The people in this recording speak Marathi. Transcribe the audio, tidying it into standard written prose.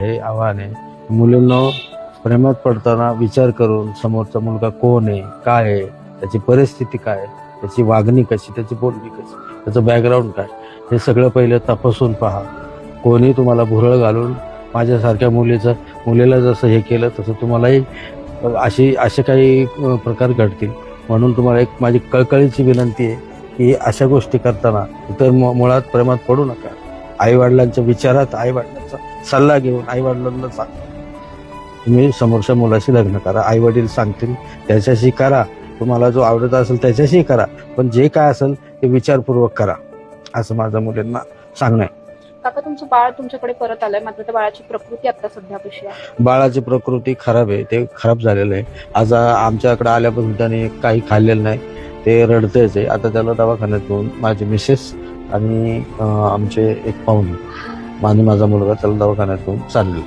हे आव्हान आहे. मुलींना प्रेमात पडताना विचार करून समोरचा मुलगा कोण आहे, काय आहे, त्याची परिस्थिती काय आहे, त्याची वागणी कशी, त्याची बोलणी कशी, त्याचं बॅकग्राऊंड काय, हे सगळं पहिलं तपासून पहा. कोणी तुम्हाला भुरळ घालून माझ्यासारख्या मुलीला जसं हे केलं तसं तुम्हालाही असे काही प्रकार घडतील. म्हणून तुम्हाला एक माझी कळकळीची विनंती आहे की अशा गोष्टी करताना इतर मुळात प्रेमात पडू नका. आईवडिलांच्या विचारात, आईवडिलांचा सल्ला घेऊन आईवडिलांना सांगा तुम्ही समोरच्या मुलाशी लग्न करा. आईवडील सांगतील त्याच्याशी करा, तुम्हाला जो आवडत असेल त्याच्याशी करा, पण जे काय असेल ते विचारपूर्वक करा, असं माझ्या मुलींना सांगणं आहे. काका, तुमचं बाळ तुमच्याकडे परत आलंय, मात्र त्या बाळाची प्रकृती आता सध्या कशी आहे? बाळाची प्रकृती खराब आहे, ते खराब झालेलं आहे. आज आमच्याकडे आल्यापासून त्याने काही खाल्लेलं नाही, ते रडतेच आहे. आता त्याला दवाखान्यात घेऊन माझे मिसेस आणि आमचे एक पाहुणे आणि माझा मुलगा त्याला दवाखान्यात घेऊन चाललो.